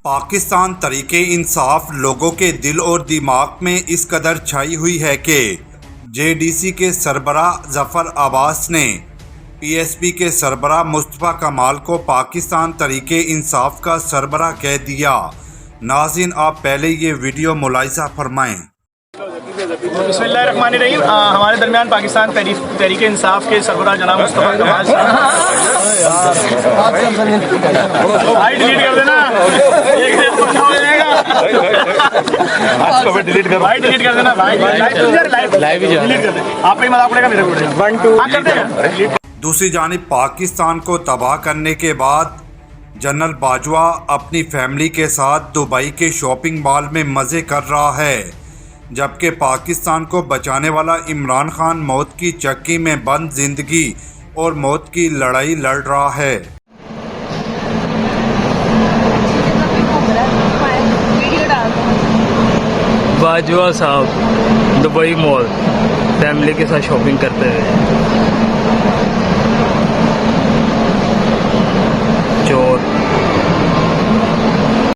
पाकिस्तान तरीके इंसाफ लोगों के दिल और दिमाग में इस कदर छाई हुई है कि जेडीसी के सरबराह जफर अब्बास ने पीएसपी के सरबराह मुस्तफ़ा कमाल को पाकिस्तान तरीके इंसाफ का सरबराह कह दिया। नाज़रीन, आप पहले ये वीडियो मुलाहिज़ा फरमाएं। बिस्मिल्लाहिर्रहमानिर्रहीम। हमारे दरमियान पाकिस्तान तहरीके इंसाफ के सरबराह जनाब मुस्तफ़ा कमाल भाई डिलीट कर देना, डिलीट कर देना भाई, लाइव डिलीट कर दे। आप ही मजाक उड़ेगा, मेरे को उड़ेगा। 1 2 कर देगा। दूसरी जानिब पाकिस्तान को तबाह करने के बाद जनरल बाजवा अपनी फैमिली के साथ दुबई के शॉपिंग मॉल में मज़े कर रहा है, जबकि पाकिस्तान को बचाने वाला इमरान खान मौत की चक्की में बंद जिंदगी और मौत की लड़ाई लड़ रहा है। बाजवा साहब दुबई मॉल फैमिली के साथ शॉपिंग करते हुए।